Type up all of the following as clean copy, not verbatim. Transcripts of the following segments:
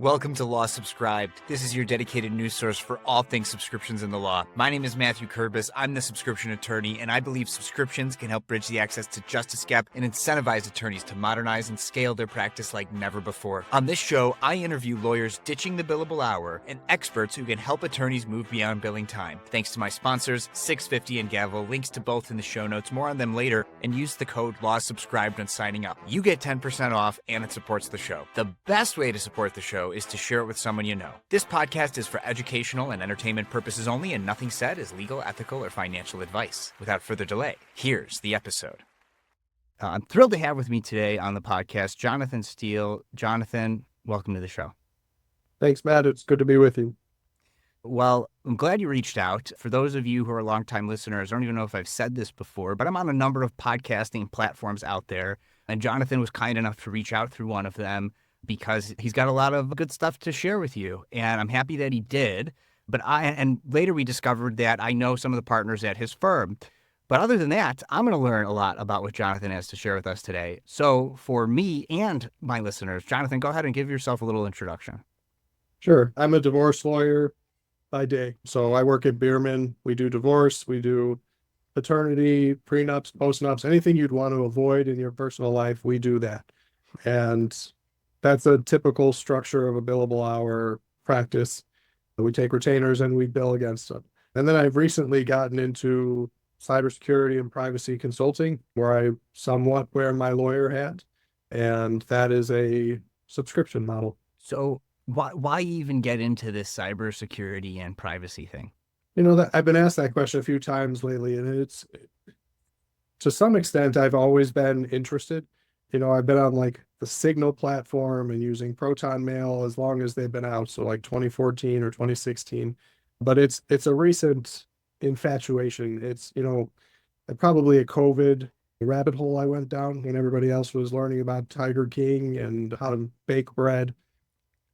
Welcome to Law Subscribed. This is your dedicated news source for all things subscriptions in the law. My name is Matthew Kurbis. I'm the subscription attorney, and I believe subscriptions can help bridge the access to justice gap and incentivize attorneys to modernize and scale their practice like never before. On this show, I interview lawyers ditching the billable hour and experts who can help attorneys move beyond billing time. Thanks to my sponsors, 650 and Gavel. Links to both in the show notes. More on them later. And use the code LAWSUBSCRIBED when signing up. You get 10% off, and it supports the show. The best way to support the show is to share it with someone you know. This podcast is for educational and entertainment purposes only, and nothing said is legal, ethical, or financial advice. Without further delay, here's the episode. I'm thrilled to have with me today on the podcast Jonathan Steele. Jonathan, welcome to the show. Thanks, Matt. It's good to be with you. Well, I'm glad you reached out. For those of you who are longtime listeners, I don't even know if I've said this before, but I'm on a number of podcasting platforms out there, and Jonathan was kind enough to reach out through one of them because he's got a lot of good stuff to share with you, and I'm happy that he did. But later we discovered that I know some of the partners at his firm. But other than that, I'm going to learn a lot about what Jonathan has to share with us today. So for me and my listeners, Jonathan, go ahead and give yourself a little introduction. Sure. I'm a divorce lawyer by day. So I work at Beermann. We do divorce, we do paternity, prenups, postnups, anything you'd want to avoid in your personal life, we do that. And that's a typical structure of a billable hour practice. We take retainers and we bill against them. And then I've recently gotten into cybersecurity and privacy consulting, where I somewhat wear my lawyer hat, and that is a subscription model. So why even get into this cybersecurity and privacy thing? You know, that I've been asked that question a few times lately, and it's, to some extent, I've always been interested. You know, I've been on like the Signal platform and using Proton Mail as long as they've been out, so like 2014 or 2016. But it's a recent infatuation. It's, you know, probably a COVID rabbit hole I went down when everybody else was learning about Tiger King and how to bake bread.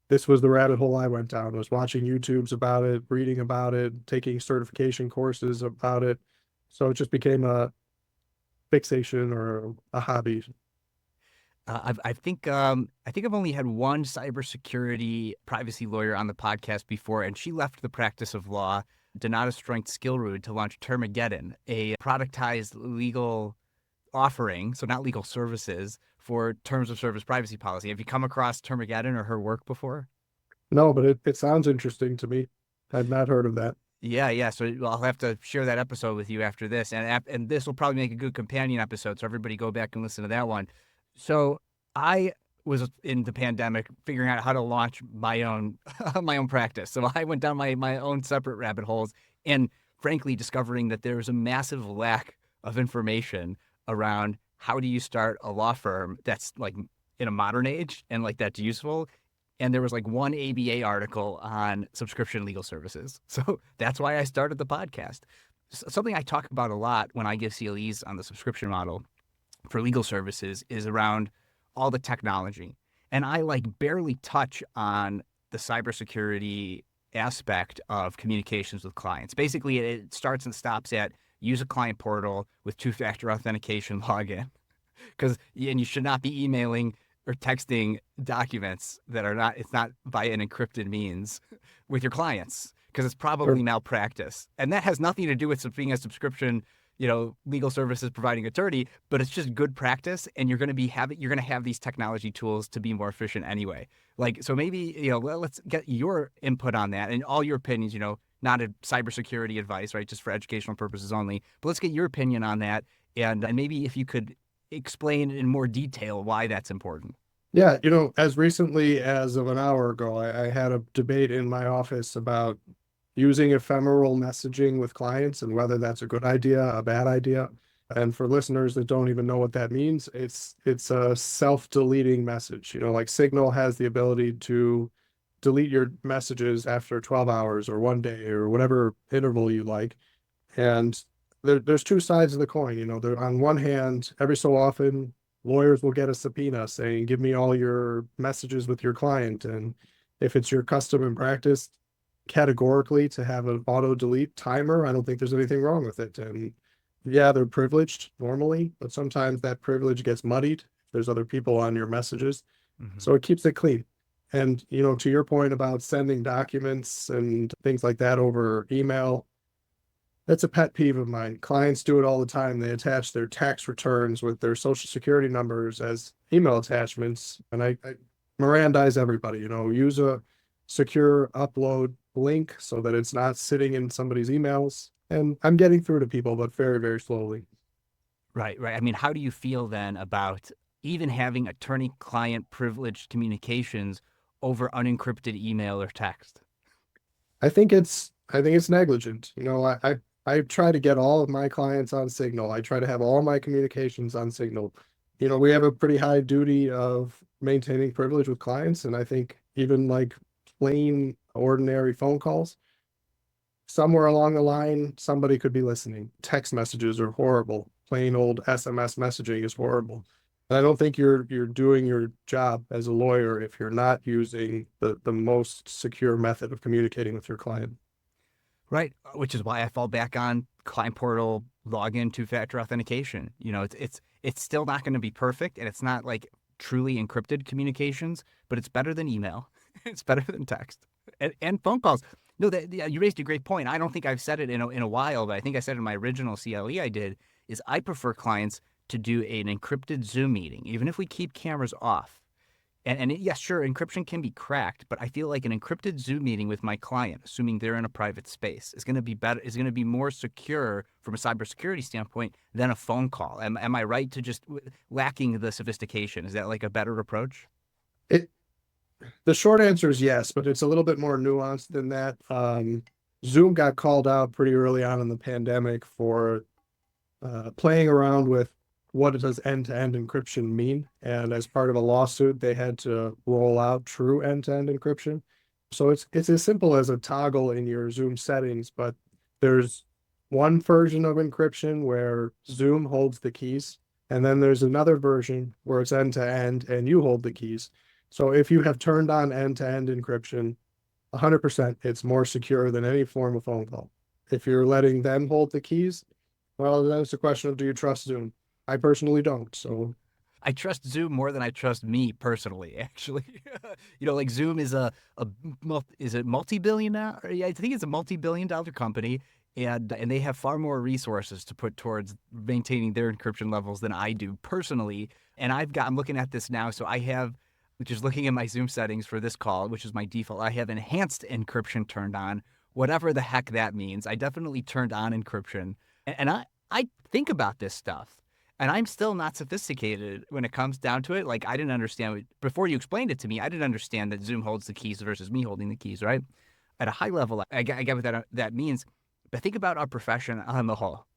This was the rabbit hole I went down. I was watching YouTubes about it, reading about it, taking certification courses about it. So it just became a fixation or a hobby. I think I've only had one cybersecurity privacy lawyer on the podcast before, and she left the practice of law, Donata Strength-Skillroot, to launch Termageddon, a productized legal offering, so not legal services, for terms of service privacy policy. Have you come across Termageddon or her work before? No, but it sounds interesting to me. I've not heard of that. Yeah. So I'll have to share that episode with you after this, and this will probably make a good companion episode. So everybody go back and listen to that one. So I was in the pandemic figuring out how to launch my own practice. So I went down my own separate rabbit holes, and frankly discovering that there was a massive lack of information around how do you start a law firm that's like in a modern age and like that's useful. And there was like one ABA article on subscription legal services. So that's why I started the podcast. Something I talk about a lot when I give CLEs on the subscription model for legal services is around all the technology. And I like barely touch on the cybersecurity aspect of communications with clients. Basically, it starts and stops at use a client portal with two-factor authentication login. And you should not be emailing or texting documents that are not, it's not via an encrypted means with your clients, because it's probably malpractice. And that has nothing to do with being a subscription, legal services providing attorney, but it's just good practice. And you're going to have these technology tools to be more efficient anyway. So maybe, let's get your input on that and all your opinions, not a cybersecurity advice, right? Just for educational purposes only, but let's get your opinion on that. And maybe if you could explain in more detail why that's important. Yeah, as recently as of an hour ago, I had a debate in my office about using ephemeral messaging with clients and whether that's a good idea, a bad idea. And for listeners that don't even know what that means, it's a self-deleting message. Like Signal has the ability to delete your messages after 12 hours or one day or whatever interval you like. And there's two sides of the coin. On one hand, every so often, lawyers will get a subpoena saying, give me all your messages with your client. And if it's your custom and practice categorically to have an auto delete timer, I don't think there's anything wrong with it. And yeah, they're privileged normally, but sometimes that privilege gets muddied if there's other people on your messages. Mm-hmm. So it keeps it clean. And, to your point about sending documents and things like that over email, that's a pet peeve of mine. Clients do it all the time. They attach their tax returns with their social security numbers as email attachments. And I Mirandize everybody, use a secure upload link so that it's not sitting in somebody's emails. And I'm getting through to people, but very, very slowly. Right, right. I mean, how do you feel then about even having attorney-client privileged communications over unencrypted email or text? I think it's negligent. I try to get all of my clients on Signal. I try to have all my communications on Signal. We have a pretty high duty of maintaining privilege with clients, and I think even like plain ordinary phone calls, somewhere along the line, somebody could be listening. Text messages are horrible. Plain old SMS messaging is horrible. And I don't think you're doing your job as a lawyer if you're not using the most secure method of communicating with your client. Right, which is why I fall back on client portal login two-factor authentication. It's still not going to be perfect, and it's not like truly encrypted communications, but it's better than email. It's better than text and phone calls. No, yeah, you raised a great point. I don't think I've said it in a while, but I think I said in my original CLE I did is I prefer clients to do an encrypted Zoom meeting, even if we keep cameras off. Yes, sure, encryption can be cracked, but I feel like an encrypted Zoom meeting with my client, assuming they're in a private space, is going to be better, is going to be more secure from a cybersecurity standpoint than a phone call. Am I right to just lacking the sophistication? Is that like a better approach? It The short answer is yes, but it's a little bit more nuanced than that. Zoom got called out pretty early on in the pandemic for playing around with what does end-to-end encryption mean. And as part of a lawsuit, they had to roll out true end-to-end encryption. So it's as simple as a toggle in your Zoom settings, but there's one version of encryption where Zoom holds the keys, and then there's another version where it's end-to-end and you hold the keys. So if you have turned on end-to-end encryption, 100%, it's more secure than any form of phone call. If you're letting them hold the keys, well, then it's a question of do you trust Zoom? I personally don't. So I trust Zoom more than I trust me personally. Actually, like Zoom is is a multi-billion now? Yeah, I think it's a multi-billion-dollar company, and they have far more resources to put towards maintaining their encryption levels than I do personally. And I'm looking at this now, so I have, which is looking at my Zoom settings for this call, which is my default. I have enhanced encryption turned on, whatever the heck that means. I definitely turned on encryption, and I think about this stuff. And I'm still not sophisticated when it comes down to it. Like, I didn't understand before you explained it to me. I didn't understand that Zoom holds the keys versus me holding the keys, right? At a high level, I get what that means. But think about our profession on the whole,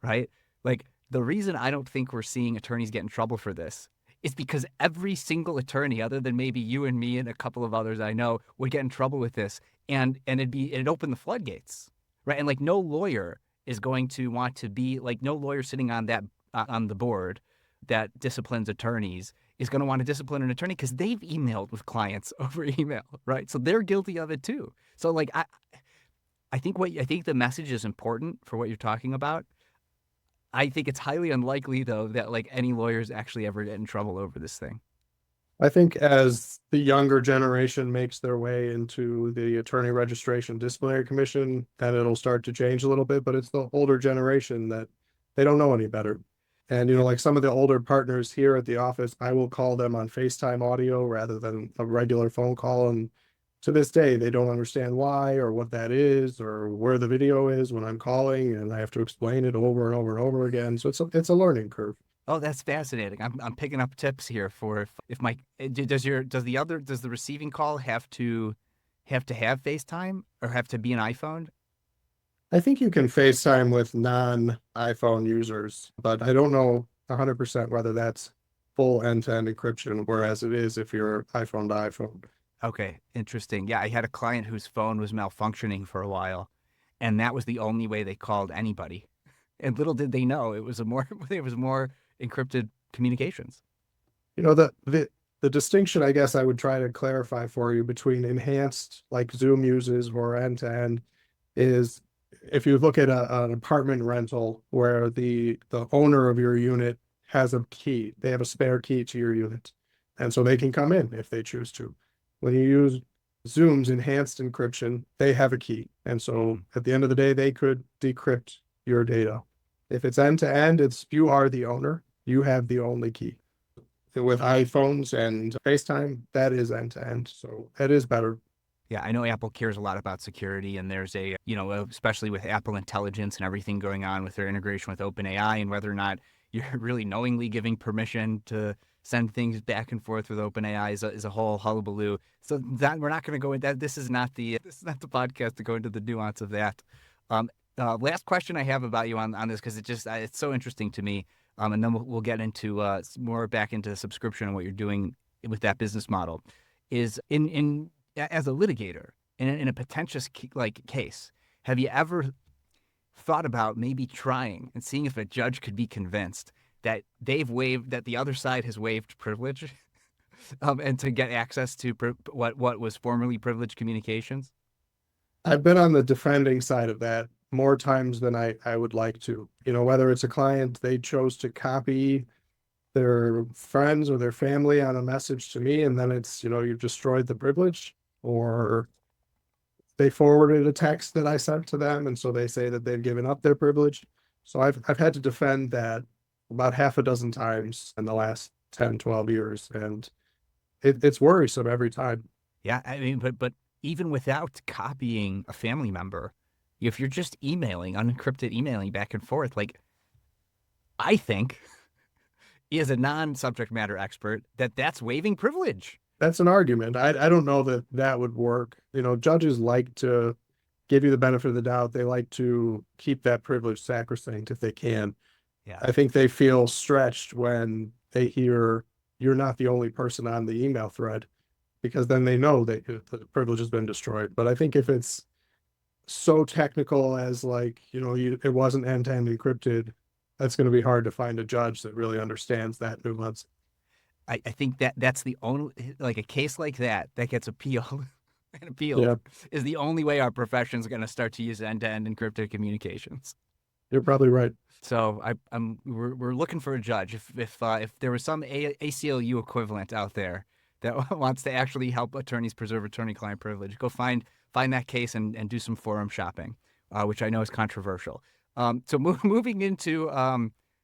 right? Like, the reason I don't think we're seeing attorneys get in trouble for this is because every single attorney, other than maybe you and me and a couple of others I know, would get in trouble with this, and it'd open the floodgates, right? And like, no lawyer is going to want to be like, no lawyer sitting on the board that disciplines attorneys is going to want to discipline an attorney because they've emailed with clients over email, right? So they're guilty of it too. So like, I think the message is important for what you're talking about. I think it's highly unlikely though that like any lawyers actually ever get in trouble over this thing. I think as the younger generation makes their way into the Attorney Registration Disciplinary Commission, then it'll start to change a little bit, but it's the older generation that they don't know any better. And, Yeah. like some of the older partners here at the office, I will call them on FaceTime audio rather than a regular phone call. And to this day, they don't understand why or what that is or where the video is when I'm calling, and I have to explain it over and over and over again. So it's a learning curve. Oh, that's fascinating. I'm picking up tips here for if my does the receiving call have FaceTime or have to be an iPhone? I think you can FaceTime with non-iPhone users, but I don't know 100% whether that's full end-to-end encryption, whereas it is if you're iPhone to iPhone. Okay, interesting. Yeah, I had a client whose phone was malfunctioning for a while, and that was the only way they called anybody. And little did they know it was a more it was more encrypted communications. The distinction I guess I would try to clarify for you between enhanced, like Zoom uses, or end-to-end is if you look at an apartment rental where the owner of your unit has a key, they have a spare key to your unit, and so they can come in if they choose to. When you use Zoom's enhanced encryption, they have a key. And so at the end of the day, they could decrypt your data. If it's end to end, it's you are the owner. You have the only key. With iPhones and FaceTime, that is end to end. So that is better. Yeah, I know Apple cares a lot about security, and there's especially with Apple Intelligence and everything going on with their integration with OpenAI and whether or not you're really knowingly giving permission to send things back and forth with OpenAI is a whole hullabaloo. So that we're not going to go into that. This is not the podcast to go into the nuance of that. Um, Last question I have about you on this because it's so interesting to me. And then we'll get into more back into the subscription and what you're doing with that business model. Is in as a litigator in a potential case, have you ever thought about maybe trying and seeing if a judge could be convinced that that the other side has waived privilege, and to get access to what was formerly privileged communications? I've been on the defending side of that more times than I would like to. Whether it's a client, they chose to copy their friends or their family on a message to me, and then it's, you've destroyed the privilege, or they forwarded a text that I sent to them, and so they say that they've given up their privilege. So I've had to defend that about half a dozen times in the last 10, 12 years, and it's worrisome every time. Yeah, I mean, but even without copying a family member, if you're just unencrypted emailing back and forth, like I think, as a non-subject matter expert, that's waiving privilege. That's an argument. I don't know that that would work. Judges like to give you the benefit of the doubt. They like to keep that privilege sacrosanct if they can. Yeah. I think they feel stretched when they hear you're not the only person on the email thread, because then they know that the privilege has been destroyed. But I think if it's so technical as like, it wasn't end-to-end encrypted, that's going to be hard to find a judge that really understands that nuance. I think that's the only, like, a case like that gets appealed and appealed Yeah, is the only way our profession is going to start to use end-to-end encrypted communications. you're probably right. So we're looking for a judge. If there was some ACLU equivalent out there that wants to actually help attorneys preserve attorney-client privilege, go find that case and do some forum shopping, which I know is controversial. So moving into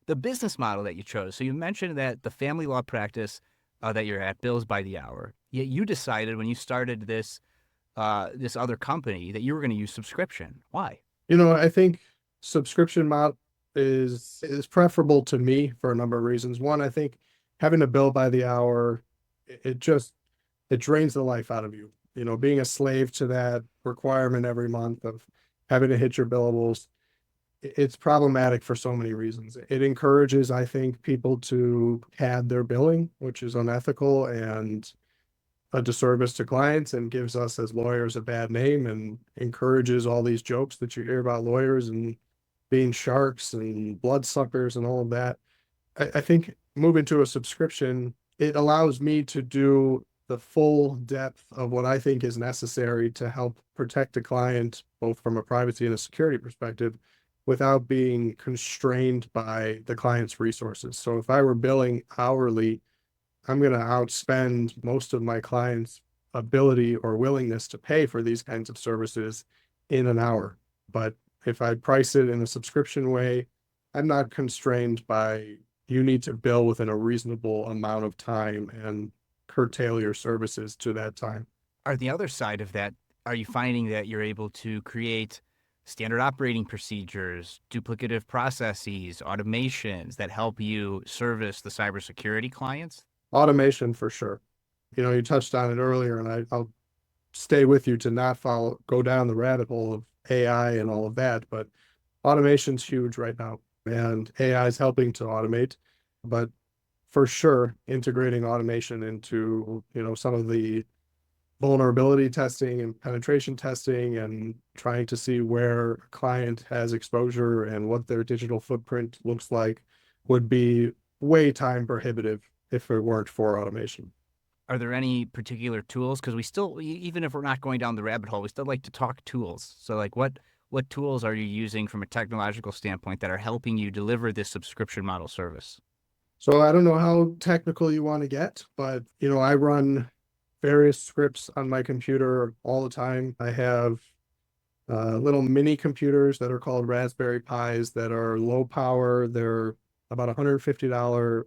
the business model that you chose. So you mentioned that the family law practice that you're at bills by the hour. Yet you decided when you started this other company that you were going to use subscription. Why? I think subscription model is preferable to me for a number of reasons. One, I think having a bill by the hour, it drains the life out of you. Being a slave to that requirement every month of having to hit your billables, it's problematic for so many reasons. It encourages, I think, people to pad their billing, which is unethical and a disservice to clients, and gives us as lawyers a bad name, and encourages all these jokes that you hear about lawyers and being sharks and bloodsuckers and all of that. I think moving to a subscription, it allows me to do the full depth of what I think is necessary to help protect a client, both from a privacy and a security perspective, without being constrained by the client's resources. So if I were billing hourly, I'm going to outspend most of my clients' ability or willingness to pay for these kinds of services in an hour. But if I price it in a subscription way, I'm not constrained by you need to bill within a reasonable amount of time and curtail your services to that time. Are the other side of that, are you finding that you're able to create standard operating procedures, duplicative processes, automations that help you service the cybersecurity clients? Automation for sure. You touched on it earlier, and I'll stay with you to not go down the rabbit hole of AI and all of that, but automation's huge right now, and AI is helping to automate. But for sure, integrating automation into, some of the vulnerability testing and penetration testing, and trying to see where a client has exposure and what their digital footprint looks like, would be way time prohibitive if it weren't for automation. Are there any particular tools? Because we still, even if we're not going down the rabbit hole, we still like to talk tools. So, like, what tools are you using from a technological standpoint that are helping you deliver this subscription model service? So I don't know how technical you want to get, but I run various scripts on my computer all the time. I have little mini computers that are called Raspberry Pis that are low power. They're about $150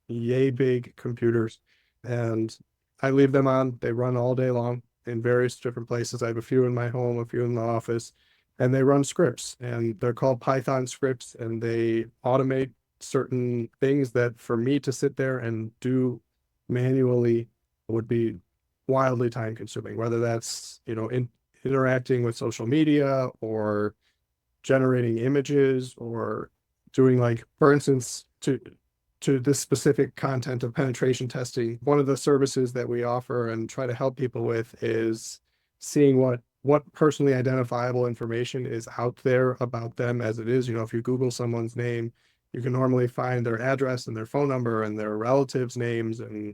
yay big computers. And I leave them on. They run all day long in various different places. I have a few in my home, a few in the office, and they run scripts. And they're called Python scripts, and they automate certain things that for me to sit there and do manually would be wildly time consuming, whether that's, interacting with social media or generating images or doing, like, for instance, to this specific content of penetration testing, one of the services that we offer and try to help people with is seeing what personally identifiable information is out there about them as it is. If you Google someone's name, you can normally find their address and their phone number and their relatives' names and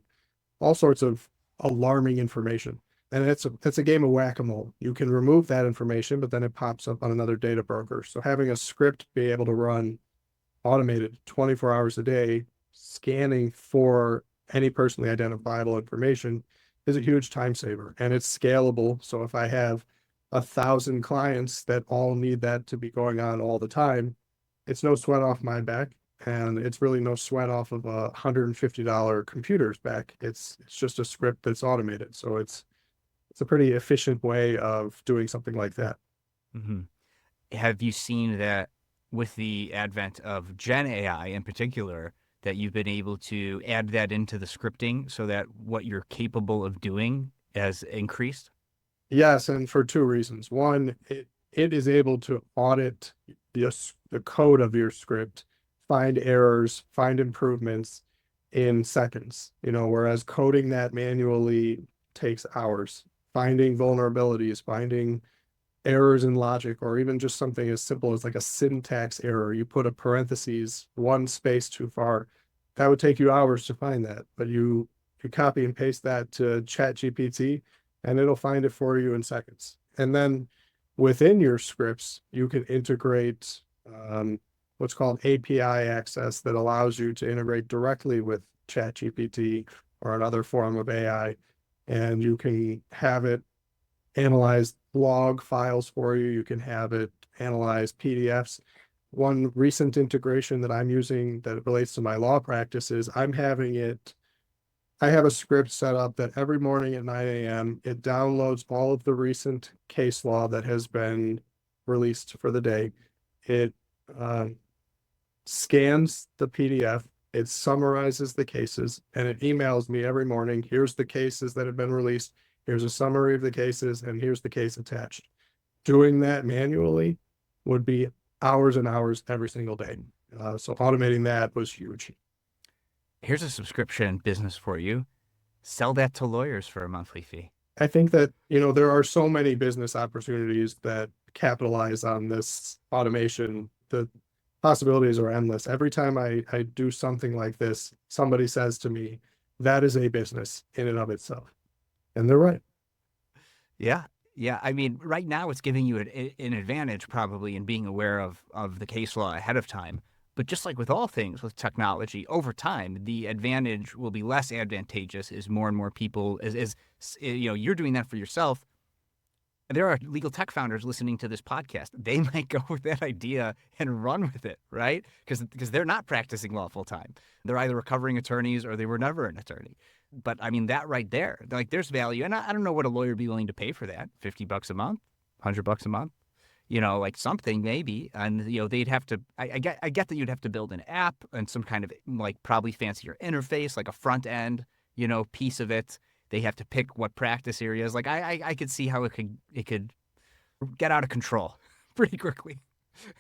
all sorts of alarming information. And it's a game of whack-a-mole. You can remove that information, but then it pops up on another data broker. So having a script be able to run automated 24 hours a day, scanning for any personally identifiable information is a huge time saver, and it's scalable. So if I have 1,000 clients that all need that to be going on all the time, it's no sweat off my back, and it's really no sweat off of $150 computer's back. It's just a script that's automated. So it's a pretty efficient way of doing something like that. Hmm. Have you seen that with the advent of Gen AI in particular, that you've been able to add that into the scripting so that what you're capable of doing has increased? Yes, and for two reasons. One, it is able to audit the code of your script, find errors, find improvements in seconds, whereas coding that manually takes hours. Finding vulnerabilities, finding errors in logic, or even just something as simple as like a syntax error. You put a parentheses one space too far. That would take you hours to find that, but you copy and paste that to Chat GPT and it'll find it for you in seconds. And then within your scripts, you can integrate what's called API access that allows you to integrate directly with Chat GPT or another form of AI. And you can have it analyze log files for you. You can have it analyze PDFs. One recent integration that I'm using that relates to my law practice is I have a script set up that every morning at 9 a.m. it downloads all of the recent case law that has been released for the day. It scans the PDF, it summarizes the cases, and it emails me every morning. Here's the cases that have been released. Here's a summary of the cases, and here's the case attached. Doing that manually would be hours and hours every single day. So automating that was huge. Here's a subscription business for you. Sell that to lawyers for a monthly fee. I think that, there are so many business opportunities that capitalize on this automation. The possibilities are endless. Every time I do something like this, somebody says to me, that is a business in and of itself. And they're right. Yeah. Yeah. I mean, right now it's giving you an advantage probably in being aware of the case law ahead of time. But just like with all things with technology, over time, the advantage will be less advantageous as more and more people, you're doing that for yourself. There are legal tech founders listening to this podcast. They might go with that idea and run with it, right? Because they're not practicing law full time. They're either recovering attorneys or they were never an attorney. But I mean, that right there, like there's value. And I don't know what a lawyer would be willing to pay for that. $50 a month, $100 a month, like something maybe. And, they'd have to, I get that you'd have to build an app and some kind of like probably fancier interface, like a front end, piece of it. They have to pick what practice areas. Like I could see how it could get out of control pretty quickly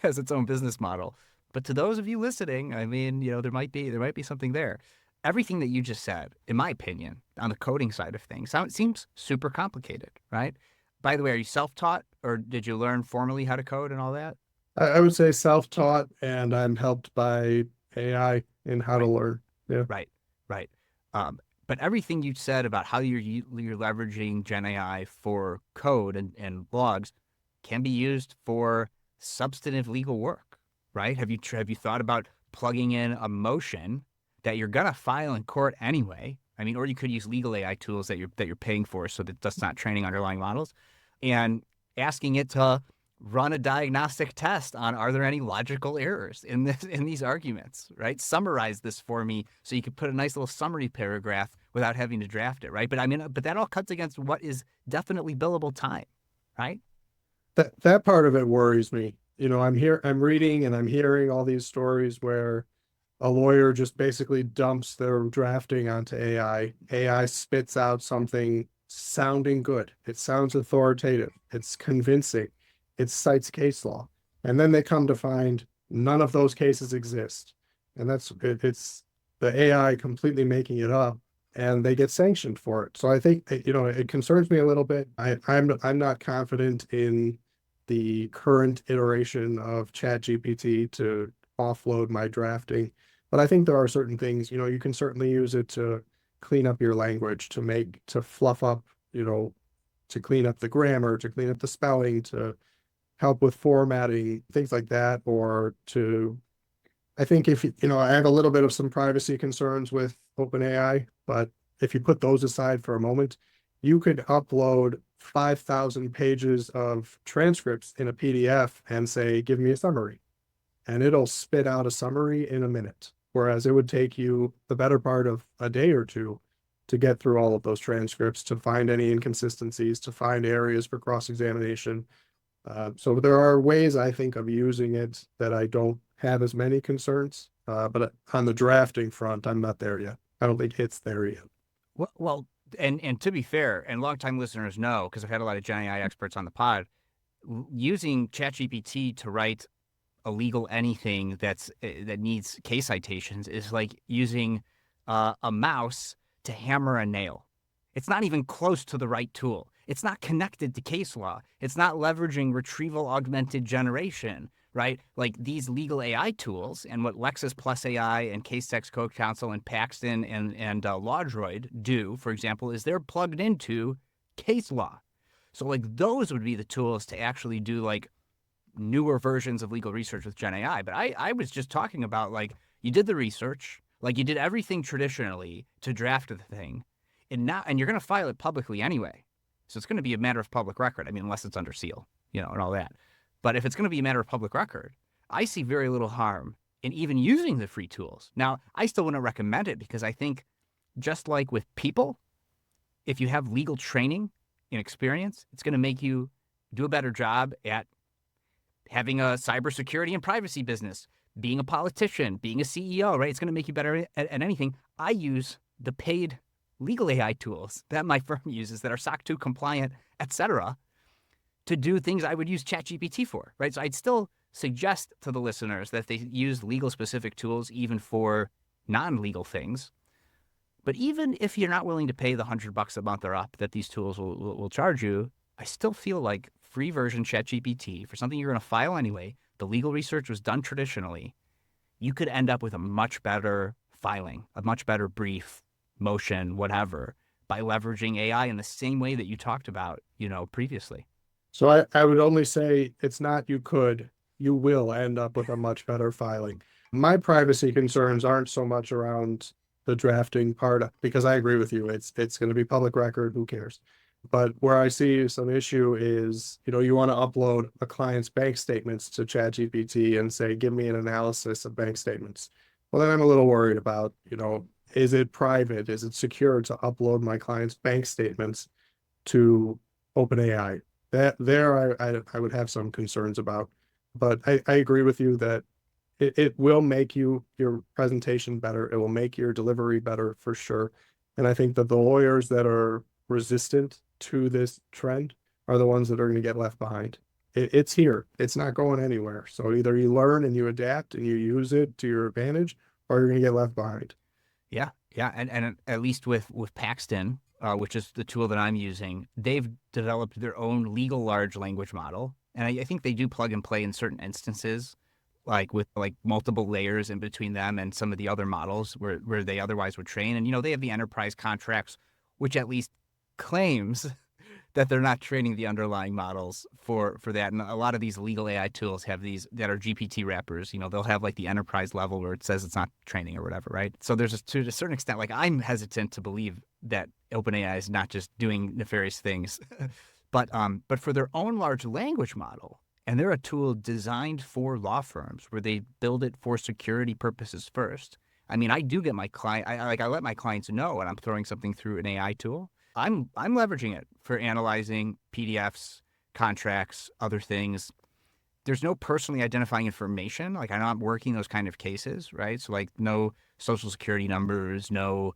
as its own business model. But to those of you listening, I mean, there might be something there. Everything that you just said, in my opinion, on the coding side of things, seems super complicated, right? By the way, are you self-taught or did you learn formally how to code and all that? I would say self-taught, and I'm helped by AI in how to Right. learn. Yeah. Right, right. But everything you said about how you're leveraging Gen AI for code and logs can be used for substantive legal work, right? Have you thought about plugging in a motion that you're gonna file in court anyway? I mean, or you could use legal AI tools that you're paying for, so that that's not training underlying models, and asking it to run a diagnostic test on, are there any logical errors in these arguments, right? Summarize this for me so you could put a nice little summary paragraph without having to draft it, right? But I mean, but that all cuts against what is definitely billable time, right? That part of it worries me. I'm reading and I'm hearing all these stories where a lawyer just basically dumps their drafting onto AI. AI spits out something sounding good. It sounds authoritative. It's convincing. It cites case law. And then they come to find none of those cases exist. And it's the AI completely making it up, and they get sanctioned for it. So I think, it concerns me a little bit. I'm not confident in the current iteration of ChatGPT to offload my drafting. But I think there are certain things, you can certainly use it to clean up your language, to fluff up, to clean up the grammar, to clean up the spelling, to help with formatting, things like that. I think I have a little bit of some privacy concerns with OpenAI, but if you put those aside for a moment, you could upload 5,000 pages of transcripts in a PDF and say, give me a summary, and it'll spit out a summary in a minute. Whereas it would take you the better part of a day or two to get through all of those transcripts, to find any inconsistencies, to find areas for cross-examination. So there are ways, I think, of using it that I don't have as many concerns. But on the drafting front, I'm not there yet. I don't think it's there yet. Well, and to be fair, and longtime listeners know, because I've had a lot of Gen AI experts on the pod, using ChatGPT to write a legal anything that needs case citations is like using a mouse to hammer a nail. It's not even close to the right tool. It's not connected to case law. It's not leveraging retrieval augmented generation, right? Like these legal AI tools and what Lexis Plus AI and Case Text Code Counsel and Paxton and LawDroid do, for example, is they're plugged into case law. So like those would be the tools to actually do like newer versions of legal research with Gen AI. But I was just talking about like you did the research, like you did everything traditionally to draft the thing, and you're going to file it publicly anyway. So it's going to be a matter of public record. I mean, unless it's under seal, and all that. But if it's going to be a matter of public record, I see very little harm in even using the free tools. Now, I still wouldn't recommend it because I think just like with people, if you have legal training and experience, it's going to make you do a better job at having a cybersecurity and privacy business, being a politician, being a CEO, right? It's going to make you better at anything. I use the paid legal AI tools that my firm uses that are SOC 2 compliant, et cetera, to do things I would use ChatGPT for, right? So I'd still suggest to the listeners that they use legal specific tools even for non-legal things. But even if you're not willing to pay the $100 a month or up that these tools will charge you, I still feel like free version ChatGPT for something you're going to file anyway, the legal research was done traditionally, you could end up with a much better filing, a much better brief, motion, whatever, by leveraging AI in the same way that you talked about, previously. So I would only say it's not you will end up with a much better filing. My privacy concerns aren't so much around the drafting part, because I agree with you. It's going to be public record. Who cares? But where I see some issue is, you want to upload a client's bank statements to ChatGPT and say, give me an analysis of bank statements. Well, then I'm a little worried about, is it private? Is it secure to upload my client's bank statements to OpenAI? I would have some concerns about. But I agree with you that it will make your presentation better. It will make your delivery better for sure. And I think that the lawyers that are resistant to this trend are the ones that are going to get left behind. It's here. It's not going anywhere. So either you learn and you adapt and you use it to your advantage, or you're going to get left behind. Yeah. And at least with Paxton, which is the tool that I'm using, they've developed their own legal large language model. And I think they do plug and play in certain instances, like with like multiple layers in between them and some of the other models where they otherwise would train. And, they have the enterprise contracts, which at least claims that they're not training the underlying models for that. And a lot of these legal AI tools have these that are GPT wrappers. They'll have like the enterprise level where it says it's not training or whatever, right? So there's to a certain extent, like I'm hesitant to believe that OpenAI is not just doing nefarious things, but for their own large language model, and they're a tool designed for law firms where they build it for security purposes first. I mean, I do get my client. I let my clients know when I'm throwing something through an AI tool. I'm leveraging it for analyzing PDFs, contracts, other things. There's no personally identifying information. Like I'm not working those kind of cases, right? So like no social security numbers, no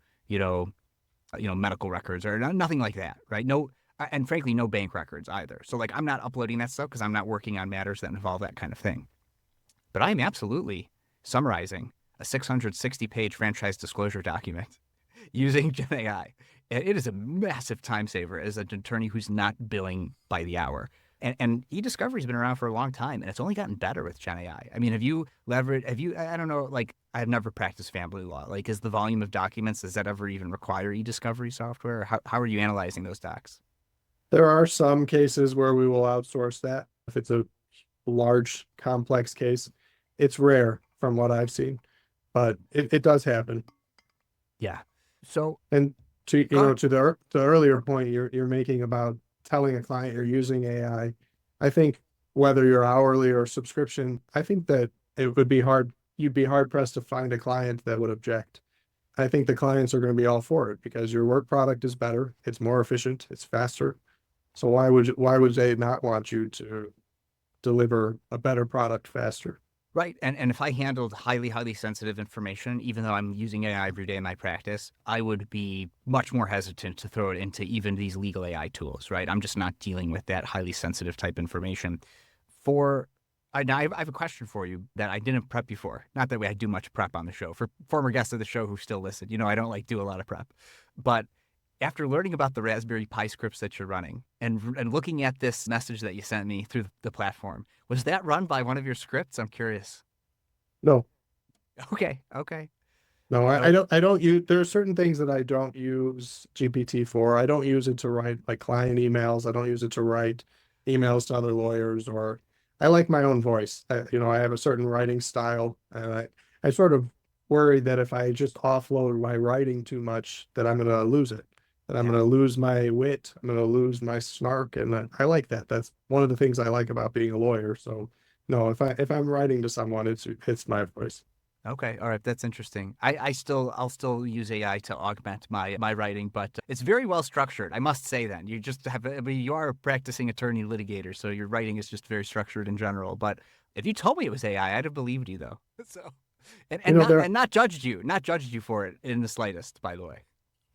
medical records or nothing like that, right? No, and frankly, no bank records either. So like I'm not uploading that stuff because I'm not working on matters that involve that kind of thing. But I'm absolutely summarizing a 660-page franchise disclosure document using Gen AI. And it is a massive time saver as an attorney who's not billing by the hour. And e-discovery's been around for a long time, and it's only gotten better with Gen AI. I mean, I don't know, like, I've never practiced family law. Like, is the volume of documents, does that ever even require e-discovery software? Or how are you analyzing those docs? There are some cases where we will outsource that if it's a large, complex case. It's rare from what I've seen, but it does happen. Yeah. So, And to go ahead. to the earlier point you're making about telling a client you're using AI, I think whether you're hourly or subscription, I think that it would be hard. You'd be hard pressed to find a client that would object. I think the clients are going to be all for it because your work product is better, it's more efficient, it's faster. So why would they not want you to deliver a better product faster? Right. And if I handled highly, highly sensitive information, even though I'm using AI every day in my practice, I would be much more hesitant to throw it into even these legal AI tools, right? I'm just not dealing with that highly sensitive type information. For now, I have a question for you that I didn't prep you for. Not that way I do much prep on the show. For former guests of the show who still listen, I don't like do a lot of prep. But after learning about the Raspberry Pi scripts that you're running and looking at this message that you sent me through the platform, was that run by one of your scripts? I'm curious. No, Okay. Okay. no, I So, don't use, there are certain things that I don't use GPT for. I don't use it to write like client emails. I don't use it to write emails to other lawyers, or I like my own voice. I have a certain writing style, and I sort of worry that if I just offload my writing too much, that I'm going to lose it, that I'm yeah. going to lose my wit, I'm going to lose my snark, and I like that. That's one of the things I like about being a lawyer. So no, if I'm writing to someone, it's my voice. Okay. All right. That's interesting. I'll still use AI to augment my writing, but it's very well structured. I must say that you just have, I mean, you are a practicing attorney litigator, so your writing is just very structured in general. But if you told me it was AI, I'd have believed you though. So, and, You and know, not, there and not judged you, not judged you for it in the slightest, by the way.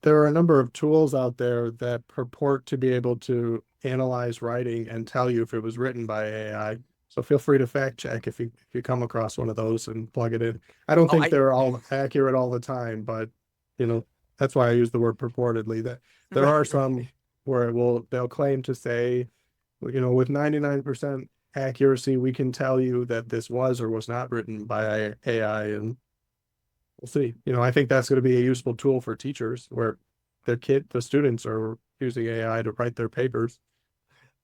there are a number of tools out there that purport to be able to analyze writing and tell you if it was written by AI. So feel free to fact check if you come across one of those and plug it in. I don't Oh, think they're all accurate all the time, but you know, that's why I use the word purportedly. That there right, are right. some where they'll claim to say, with 99% accuracy, we can tell you that this was or was not written by AI, and we'll see. I think that's going to be a useful tool for teachers where the students are using AI to write their papers.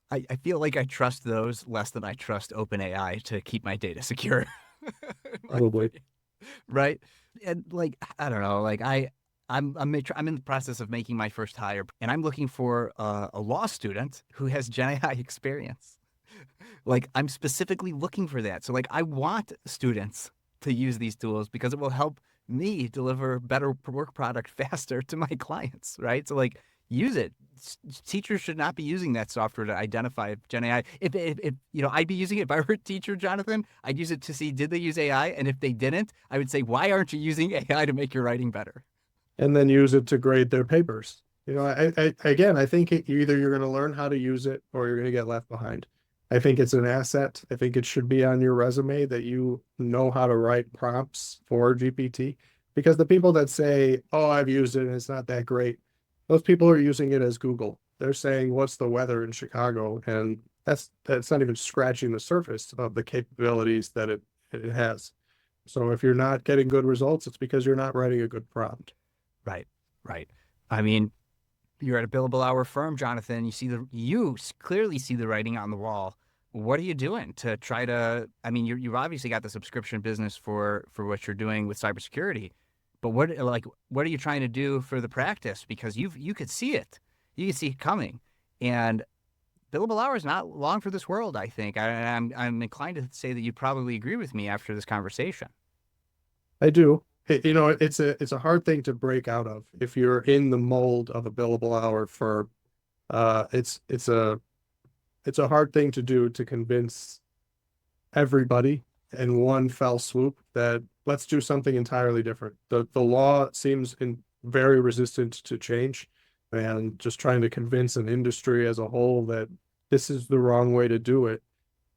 I feel like I trust those less than I trust OpenAI to keep my data secure. In my Probably. opinion. Right? And like I don't know, like I'm in the process of making my first hire, and I'm looking for a law student who has Gen AI experience. Like I'm specifically looking for that. So like I want students to use these tools because it will help me deliver better work product faster to my clients, right? So like use it. Teachers should not be using that software to identify Gen AI. If I'd be using it if I were a teacher, Jonathan. I'd use it to see did they use AI, and if they didn't, I would say why aren't you using AI to make your writing better? And then use it to grade their papers. Again, I think either you're going to learn how to use it or you're going to get left behind. I think it's an asset. I think it should be on your resume that you know how to write prompts for GPT, because the people that say, "Oh, I've used it and it's not that great," those people are using it as Google. They're saying, "What's the weather in Chicago?" And that's not even scratching the surface of the capabilities that it has. So if you're not getting good results, it's because you're not writing a good prompt. Right, right. I mean, You're at a billable hour firm, Jonathan. Clearly see the writing on the wall. What are you doing to try to? I mean, you've obviously got the subscription business for what you're doing with cybersecurity, but what are you trying to do for the practice? Because you could see it, you could see it coming, and billable hour is not long for this world. I think I'm inclined to say that you probably agree with me after this conversation. I do. It's a hard thing to break out of if you're in the mold of a billable hour firm. It's a hard thing to do to convince everybody in one fell swoop that let's do something entirely different. The law seems very resistant to change, and just trying to convince an industry as a whole that this is the wrong way to do it,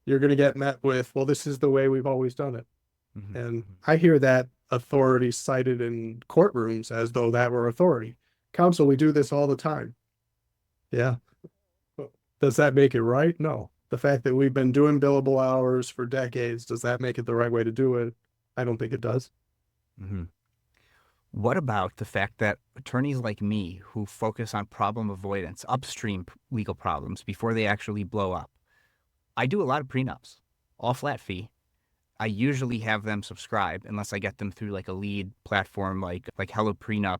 you're going to get met with, well, this is the way we've always done it. And I hear that authority cited in courtrooms as though that were authority. Counsel, we do this all the time. Yeah. Does that make it right? No. The fact that we've been doing billable hours for decades, does that make it the right way to do it? I don't think it does. Mm-hmm. What about the fact that attorneys like me who focus on problem avoidance, upstream legal problems before they actually blow up, I do a lot of prenups, all flat fee. I usually have them subscribe unless I get them through like a lead platform like Hello Prenup,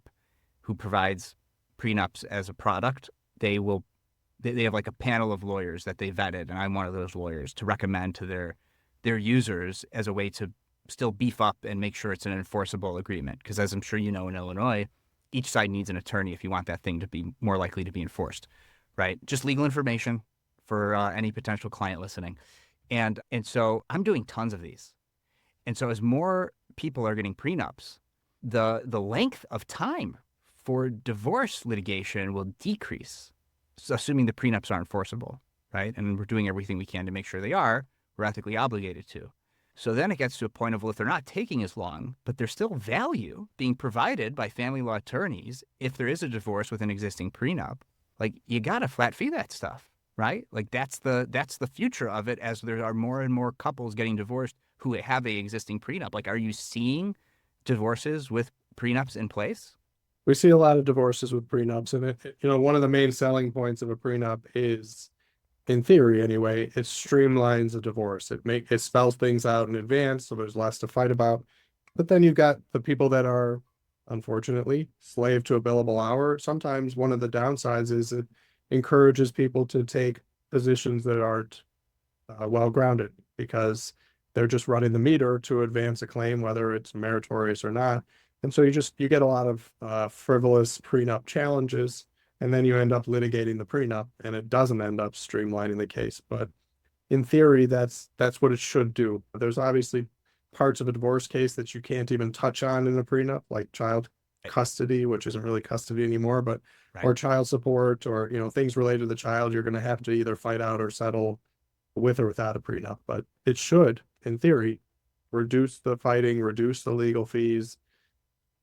who provides prenups as a product. They have like a panel of lawyers that they vetted, and I'm one of those lawyers to recommend to their users as a way to still beef up and make sure it's an enforceable agreement. Because as I'm sure you know, in Illinois, each side needs an attorney if you want that thing to be more likely to be enforced, right? Just legal information for any potential client listening. And so I'm doing tons of these. And so as more people are getting prenups, the length of time for divorce litigation will decrease, assuming the prenups are enforceable, right? And we're doing everything we can to make sure they are. We're ethically obligated to. So then it gets to a point of, well, if they're not taking as long, but there's still value being provided by family law attorneys if there is a divorce with an existing prenup, like you got to flat fee that stuff, right? Like that's the future of it as there are more and more couples getting divorced who have a existing prenup. Like, are you seeing divorces with prenups in place? We see a lot of divorces with prenups, and one of the main selling points of a prenup is, in theory anyway, it streamlines a divorce. It spells things out in advance, so there's less to fight about. But then you've got the people that are, unfortunately, slave to a billable hour. Sometimes one of the downsides is it encourages people to take positions that aren't well grounded because they're just running the meter to advance a claim, whether it's meritorious or not. And so you get a lot of frivolous prenup challenges, and then you end up litigating the prenup, and it doesn't end up streamlining the case. But in theory, that's what it should do. There's obviously parts of a divorce case that you can't even touch on in a prenup, like child custody, which isn't really custody anymore, but Right. or child support, or things related to the child. You're going to have to either fight out or settle with or without a prenup. But it should, in theory, reduce the fighting, reduce the legal fees,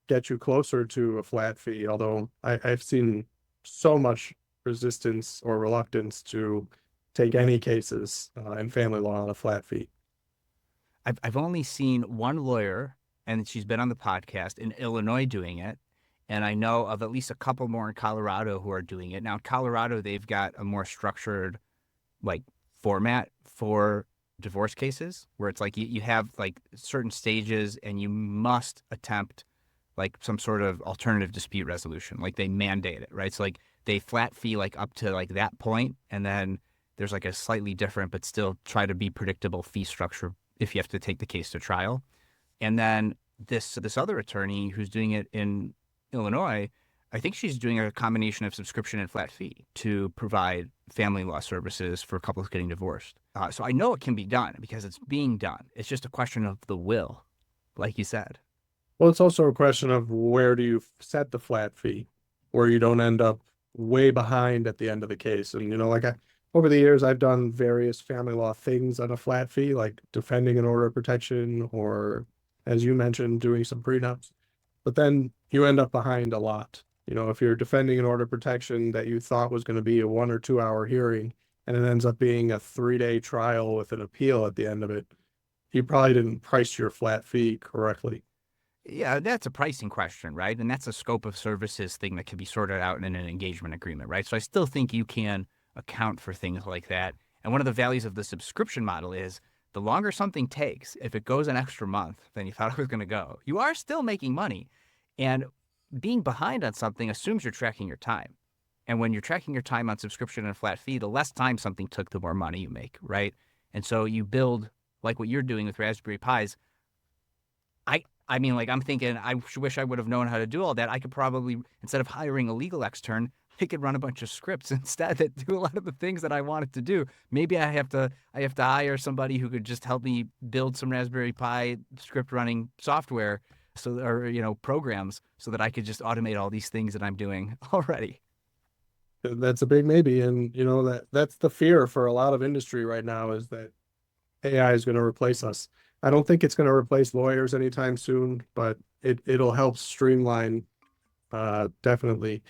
get you closer to a flat fee. Although I've seen so much resistance or reluctance to take any cases in family law on a flat fee. I've only seen one lawyer, and she's been on the podcast in Illinois doing it. And I know of at least a couple more in Colorado who are doing it. Now, in Colorado, they've got a more structured like format for divorce cases where it's like you have like certain stages and you must attempt like some sort of alternative dispute resolution. Like they mandate it, right? So like they flat fee like up to like that point, and then there's like a slightly different but still try to be predictable fee structure if you have to take the case to trial. And then this other attorney who's doing it in Illinois, I think she's doing a combination of subscription and flat fee to provide family law services for couples getting divorced. So I know it can be done because it's being done. It's just a question of the will, like you said. Well, it's also a question of where do you set the flat fee where you don't end up way behind at the end of the case. And, over the years, I've done various family law things on a flat fee, like defending an order of protection, or, as you mentioned, doing some prenups. But then you end up behind a lot. If you're defending an order of protection that you thought was going to be a 1 or 2 hour hearing, and it ends up being a 3-day trial with an appeal at the end of it, you probably didn't price your flat fee correctly. Yeah, that's a pricing question, right? And that's a scope of services thing that can be sorted out in an engagement agreement, right? So I still think you can account for things like that. And one of the values of the subscription model is the longer something takes, if it goes an extra month than you thought it was going to go, you are still making money. And being behind on something assumes you're tracking your time. And when you're tracking your time on subscription and a flat fee, the less time something took, the more money you make, right? And so you build like what you're doing with Raspberry Pis. I mean, like I'm thinking, I wish I would have known how to do all that. I could probably, instead of hiring a legal extern, I could run a bunch of scripts instead that do a lot of the things that I wanted to do. Maybe I have to hire somebody who could just help me build some Raspberry Pi script running software, so or programs, so that I could just automate all these things that I'm doing already. That's a big maybe. And that's the fear for a lot of industry right now, is that AI is going to replace us. I don't think it's going to replace lawyers anytime soon, but it'll help streamline definitely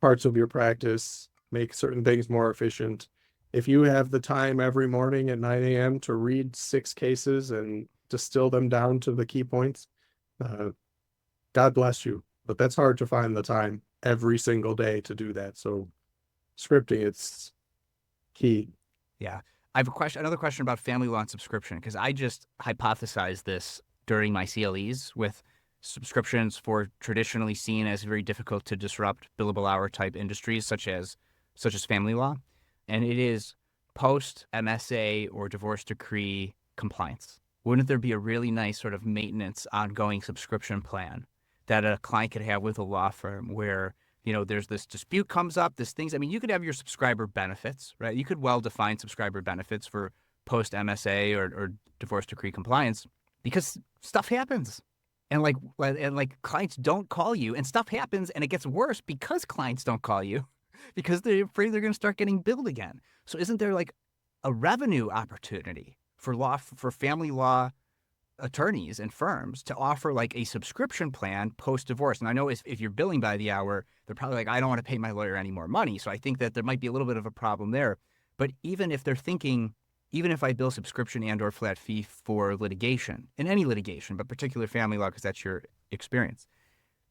parts of your practice, make certain things more efficient. If you have the time every morning at 9 a.m. to read 6 cases and distill them down to the key points, uh, God bless you. But that's hard to find the time every single day to do that. So scripting, it's key. Yeah. I have another question about family law and subscription, because I just hypothesized this during my CLEs with subscriptions for traditionally seen as very difficult to disrupt billable hour type industries such as family law. And it is post MSA or divorce decree compliance. Wouldn't there be a really nice sort of maintenance ongoing subscription plan that a client could have with a law firm where there's this dispute comes up, this things. I mean, you could have your subscriber benefits, right? You could well define subscriber benefits for post MSA or divorce decree compliance, because stuff happens. And like clients don't call you, and stuff happens, and it gets worse because clients don't call you because they're afraid they're going to start getting billed again. So isn't there like a revenue opportunity for family law attorneys and firms to offer like a subscription plan post divorce? And I know if you're billing by the hour, they're probably like, I don't want to pay my lawyer any more money. So I think that there might be a little bit of a problem there. But even if they're thinking, even if I bill subscription and or flat fee for litigation, in any litigation, but particular family law, because that's your experience,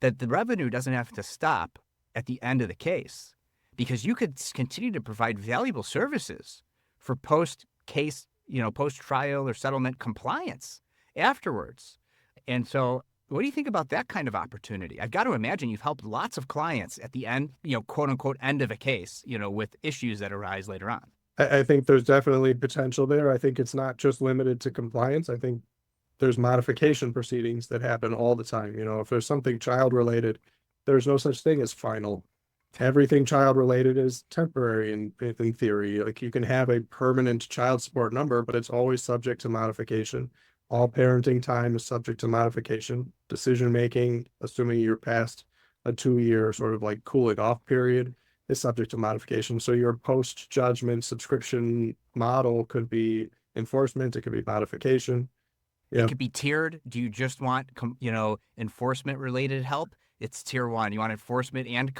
that the revenue doesn't have to stop at the end of the case, because you could continue to provide valuable services for post case, post trial or settlement compliance afterwards. And so, what do you think about that kind of opportunity? I've got to imagine you've helped lots of clients at the end, quote unquote, end of a case, with issues that arise later on. I think there's definitely potential there. I think it's not just limited to compliance. I think there's modification proceedings that happen all the time. If there's something child related, there's no such thing as final. Everything child related is temporary in theory. Like, you can have a permanent child support number, but it's always subject to modification. All parenting time is subject to modification. Decision making, assuming you're past a 2-year sort of like cooling off period, is subject to modification. So your post judgment subscription model could be enforcement, it could be modification. It Yeah. could be tiered. Do you just want, enforcement related help? It's tier one. You want enforcement and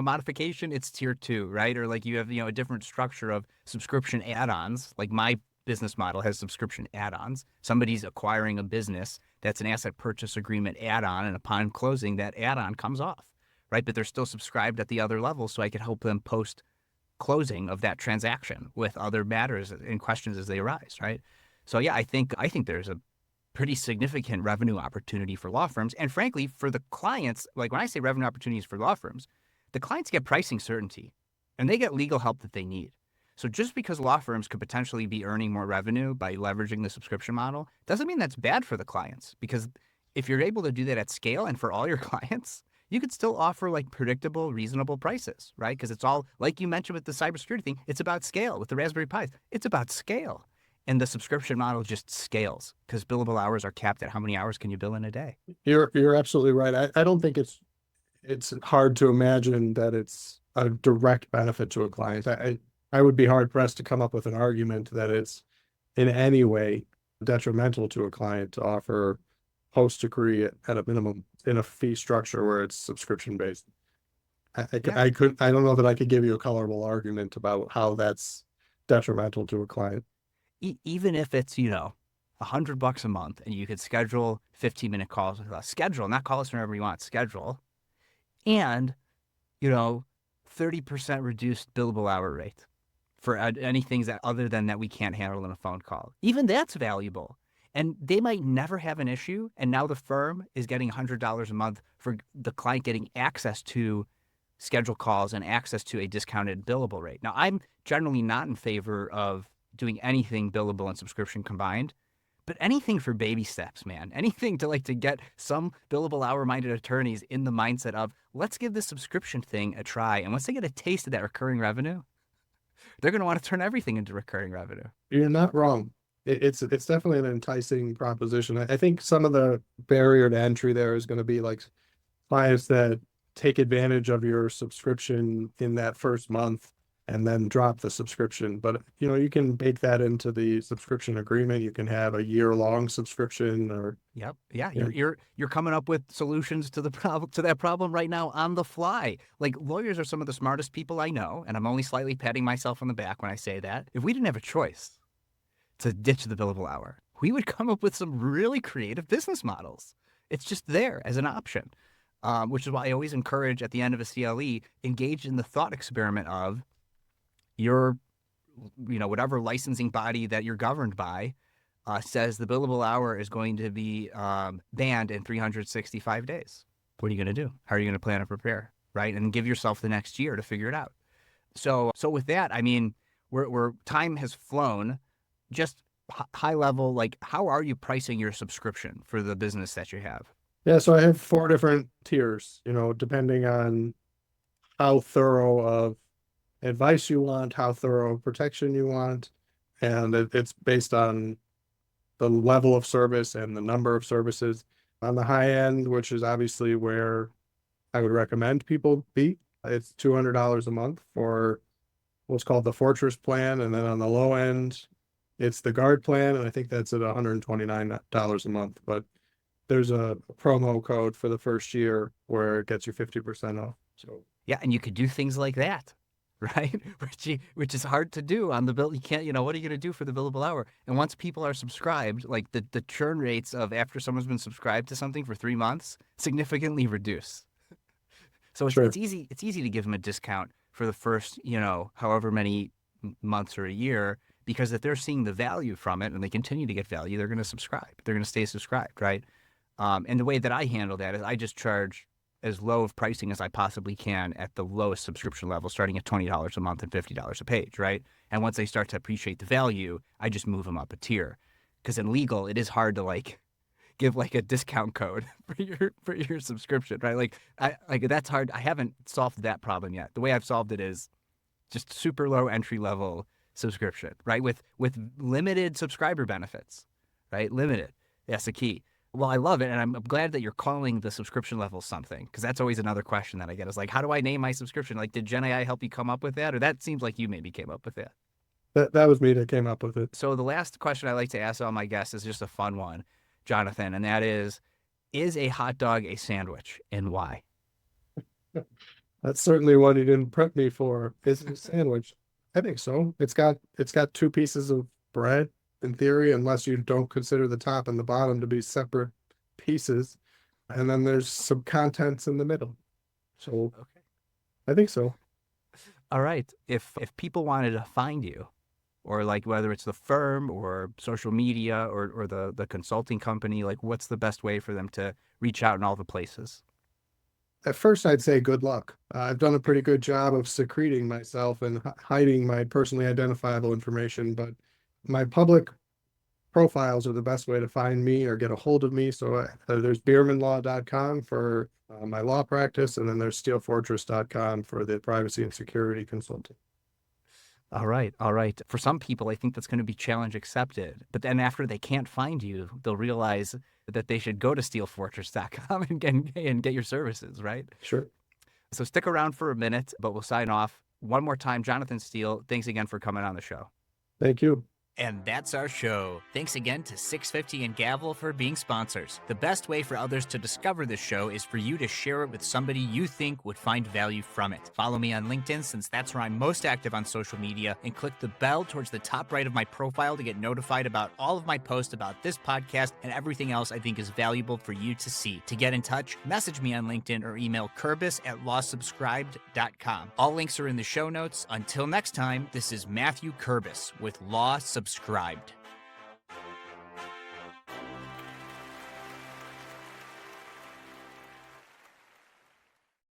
modification? It's tier two, right? Or like you have a different structure of subscription add-ons. Like my business model has subscription add-ons. Somebody's acquiring a business that's an asset purchase agreement add-on, and upon closing, that add-on comes off, right? But they're still subscribed at the other level, so I could help them post closing of that transaction with other matters and questions as they arise, right? So yeah, I think there's a pretty significant revenue opportunity for law firms, and frankly, for the clients. Like when I say revenue opportunities for law firms, the clients get pricing certainty, and they get legal help that they need. So just because law firms could potentially be earning more revenue by leveraging the subscription model doesn't mean that's bad for the clients, because if you're able to do that at scale and for all your clients, you could still offer like predictable, reasonable prices, right? Because it's all, like you mentioned with the cybersecurity thing, it's about scale. With the Raspberry Pis, it's about scale. And the subscription model just scales because billable hours are capped at how many hours can you bill in a day. You're absolutely right. I don't think it's hard to imagine that it's a direct benefit to a client. I would be hard pressed to come up with an argument that it's in any way detrimental to a client to offer post decree at a minimum in a fee structure where it's subscription based. Yeah. I don't know that I could give you a colorable argument about how that's detrimental to a client. Even if it's, $100 a month, and you could schedule 15-minute calls with us. Schedule, not call us whenever you want. Schedule, and 30% reduced billable hour rate for anything that other than that we can't handle in a phone call. Even that's valuable. And they might never have an issue. And now the firm is getting $100 a month for the client getting access to scheduled calls and access to a discounted billable rate. Now, I'm generally not in favor of doing anything billable and subscription combined, but anything for baby steps, man. Anything to get some billable hour-minded attorneys in the mindset of, let's give this subscription thing a try. And once they get a taste of that recurring revenue, they're going to want to turn everything into recurring revenue. You're not wrong. It's definitely an enticing proposition. I think some of the barrier to entry there is going to be like clients that take advantage of your subscription in that first month and then drop the subscription. But you can bake that into the subscription agreement. You can have a year-long subscription, or Yep. Yeah. You're coming up with solutions to that problem right now on the fly. Like, lawyers are some of the smartest people I know, and I'm only slightly patting myself on the back when I say that. If we didn't have a choice to ditch the billable hour, we would come up with some really creative business models. It's just there as an option, which is why I always encourage at the end of a CLE, engage in the thought experiment of your, whatever licensing body that you're governed by says the billable hour is going to be banned in 365 days. What are you going to do? How are you going to plan to prepare, right? And give yourself the next year to figure it out. So with that, I mean, we're time has flown. Just high level, like, how are you pricing your subscription for the business that you have? Yeah, so I have 4 different tiers, depending on how thorough of advice you want, how thorough of protection you want. And it's based on the level of service and the number of services. On the high end, which is obviously where I would recommend people be, it's $200 a month for what's called the Fortress plan. And then on the low end, it's the Guard plan, and I think that's at $129 a month. But there's a promo code for the first year where it gets you 50% off. So yeah, and you could do things like that, right? Which is hard to do on the bill. You can't, what are you going to do for the billable hour? And once people are subscribed, like the churn rates of after someone's been subscribed to something for 3 months significantly reduce. So it's easy to give them a discount for the first, however many months or a year, because if they're seeing the value from it and they continue to get value, they're going to subscribe. They're going to stay subscribed, right? And the way that I handle that is I just charge as low of pricing as I possibly can at the lowest subscription level, starting at $20 a month and $50 a page, right? And once they start to appreciate the value, I just move them up a tier. Because in legal, it is hard to give a discount code for your subscription, right? That's hard. I haven't solved that problem yet. The way I've solved it is just super low entry level subscription, right? With limited subscriber benefits, right? Limited. That's the key. Well, I love it, and I'm glad that you're calling the subscription level something, because that's always another question that I get is how do I name my subscription? Did Gen AI help you come up with that? Or that seems like you maybe came up with that. That was me that came up with it. So the last question I like to ask all my guests is just a fun one, Jonathan, and that is a hot dog a sandwich, and why? That's certainly one you didn't prep me for. Is it a sandwich? I think so. It's got 2 pieces of bread, in theory, unless you don't consider the top and the bottom to be separate pieces. And then there's some contents in the middle. So Okay. I think so. All right. If people wanted to find you, or whether it's the firm or social media or the consulting company, what's the best way for them to reach out in all the places? At first, I'd say good luck. I've done a pretty good job of secreting myself and hiding my personally identifiable information, but my public profiles are the best way to find me or get a hold of me. So there's beermanlaw.com for my law practice, and then there's steelefortress.com for the privacy and security consulting. All right. All right. For some people, I think that's going to be challenge accepted. But then after they can't find you, they'll realize that they should go to steelefortress.com and get your services, right? Sure. So stick around for a minute, but we'll sign off. One more time, Jonathan Steele, thanks again for coming on the show. Thank you. And that's our show. Thanks again to 650 and Gavel for being sponsors. The best way for others to discover this show is for you to share it with somebody you think would find value from it. Follow me on LinkedIn, since that's where I'm most active on social media, and click the bell towards the top right of my profile to get notified about all of my posts about this podcast and everything else I think is valuable for you to see. To get in touch, message me on LinkedIn or email Kurbis@lawsubscribed.com. All links are in the show notes. Until next time, this is Matthew Kurbis with Law Subscribed.